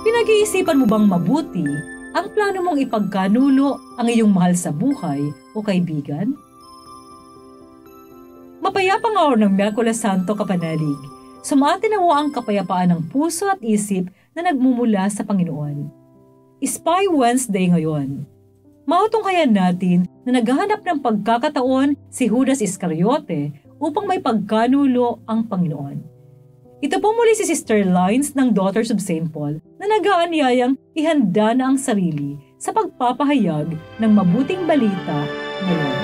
Pinag-iisipan mo bang mabuti ang plano mong ipagkanulo ang iyong mahal sa buhay o kaibigan? Mapayapang araw ng Miyerkules Santo, kapanalig. Sumaatin na mo ang kapayapaan ng puso at isip na nagmumula sa Panginoon. Spy Wednesday ngayon. Mautunghayan natin na naghahanap ng pagkakataon si Judas Iscariote upang may pagkanulo ang Panginoon. Ito po muli si Sister Lines ng Daughters of St. Paul na nag-aanyayang ihanda na ang sarili sa pagpapahayag ng mabuting balita ngayon.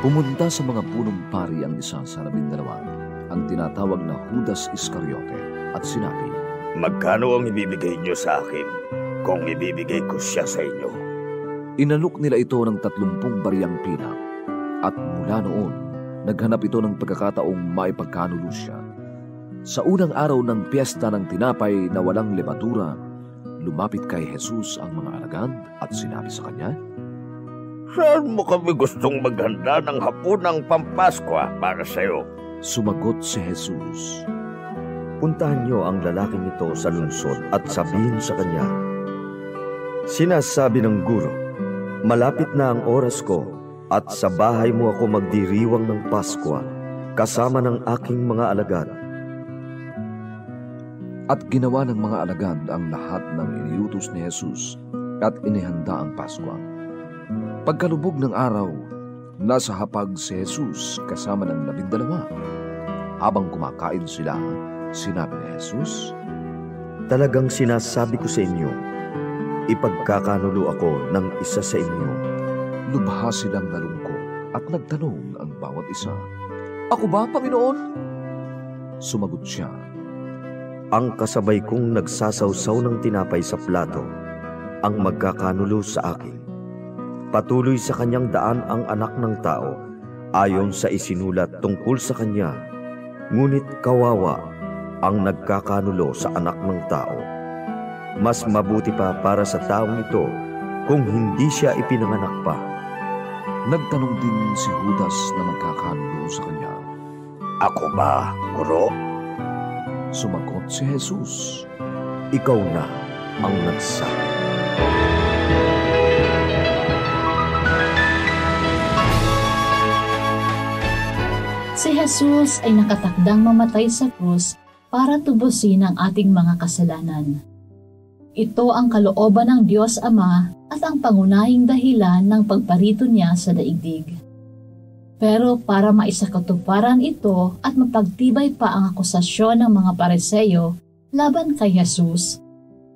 Pumunta sa mga punong pari ang isa sa 12, ang tinatawag na Judas Iscariote, at sinabi, "Magkano ang ibibigay niyo sa akin kung ibibigay ko siya sa inyo?" Inalok nila ito ng 30 bariyang pinak, at mula noon, naghanap ito ng pagkakataong maipagkanulo siya. Sa unang araw ng piyesta ng tinapay na walang lebatura, lumapit kay Jesus ang mga alagad at sinabi sa kanya, "Saan mo kami gustong maghanda ng hapunang Pampaskwa para sa iyo?" Sumagot si Jesus, "Puntahan niyo ang lalaking ito sa lungsod at sabihin sa kanya, sinasabi ng guro, malapit na ang oras ko at sa bahay mo ako magdiriwang ng Paskwa kasama ng aking mga alagad." At ginawa ng mga alagad ang lahat ng iniutos ni Jesus at inihanda ang Paskwa. Pagkalubog ng araw, nasa hapag si Jesus kasama ng 12. Habang kumakain sila, sinabi ni Jesus, "Talagang sinasabi ko sa inyo, ipagkakanulo ako ng isa sa inyo." Lubha silang nalungkot at nagtanong ang bawat isa, "Ako ba, Panginoon?" Sumagot siya, "Ang kasabay kong nagsasawsaw ng tinapay sa plato, ang magkakanulo sa akin. Patuloy sa kanyang daan ang anak ng tao, ayon sa isinulat tungkol sa kanya. Ngunit kawawa ang nagkakanulo sa anak ng tao. Mas mabuti pa para sa taong ito kung hindi siya ipinanganak pa." Nagtanong din si Judas na magkakanulo sa kanya, "Ako ba, Guro?" Sumagot si Jesus, "Ikaw na ang nagsabi." Si Jesus ay nakatakdang mamatay sa krus para tubusin ang ating mga kasalanan. Ito ang kalooban ng Diyos Ama at ang pangunahing dahilan ng pagparito niya sa daigdig. Pero para maisakatuparan ito at mapagtibay pa ang akusasyon ng mga Pariseo laban kay Jesus,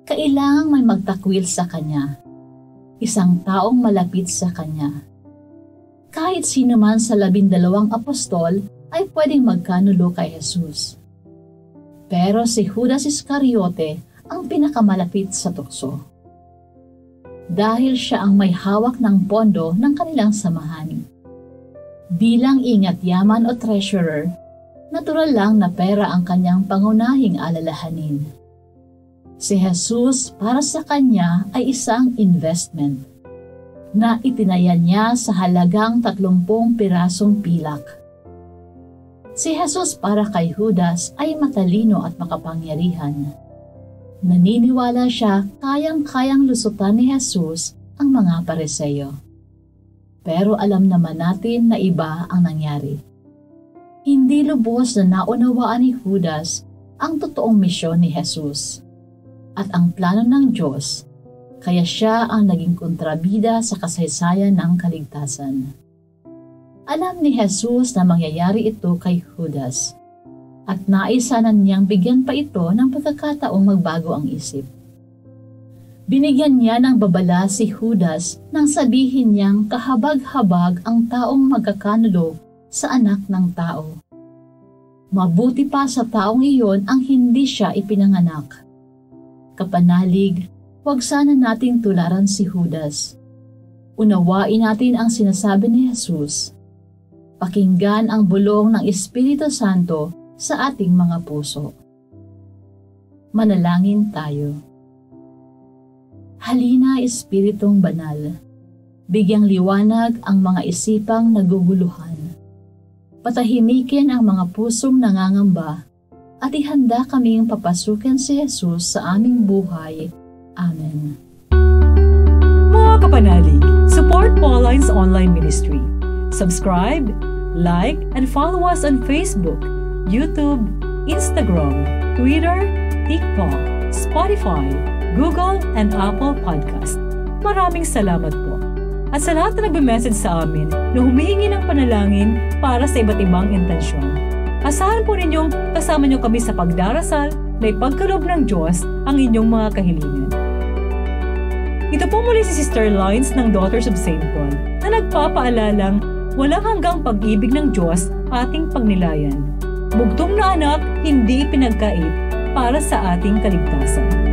kailangang may magtakwil sa Kanya, isang taong malapit sa Kanya. Kahit sino man sa 12 apostol ay pwedeng magkanulo kay Jesus. Pero si Judas Iscariote ang pinakamalapit sa tukso. Dahil siya ang may hawak ng pondo ng kanilang samahan. Bilang ingat yaman o treasurer, natural lang na pera ang kanyang pangunahing alalahanin. Si Jesus para sa kanya ay isang investment na itinaya niya sa halagang 30 pirasong pilak. Si Jesus para kay Judas ay matalino at makapangyarihan. Naniniwala siya kayang-kayang lusutan ni Jesus ang mga Pariseo. Pero alam naman natin na iba ang nangyari. Hindi lubos na naunawaan ni Judas ang totoong misyon ni Jesus at ang plano ng Diyos, kaya siya ang naging kontrabida sa kasaysayan ng kaligtasan. Alam ni Jesus na mangyayari ito kay Judas at naisanan niyang bigyan pa ito ng pagkakataong magbago ang isip. Binigyan niya ng babala si Judas nang sabihin niyang kahabag-habag ang taong magkakanulo sa anak ng tao. Mabuti pa sa taong iyon ang hindi siya ipinanganak. Kapanalig, huwag sana nating tularan si Judas. Unawain natin ang sinasabi ni Jesus. Pakinggan ang bulong ng Espiritu Santo sa ating mga puso. Manalangin tayo. Halina, Espiritong Banal, bigyang liwanag ang mga isipang naguguluhan. patahimikin ang mga pusong nangangamba, at ihanda kaming papasukin si Jesus sa aming buhay. Amen. Mga kapanalig, support Pauline's online ministry. Subscribe, like, and follow us on Facebook, YouTube, Instagram, Twitter, TikTok, Spotify, Google, and Apple Podcast. Maraming salamat po. At sa lahat na nagbe-message sa amin na humihingi ng panalangin para sa iba't ibang intensyon. Asahan po ninyong kasama niyo kami sa pagdarasal na ipagkaloob ng Diyos ang inyong mga kahilingan. Ito po muli si Sister Lines ng Daughters of St. Paul na nagpapaalalang walang hanggang pag-ibig ng Diyos ating pagnilayan. Bugtong na anak, hindi ipinagkait para sa ating kaligtasan.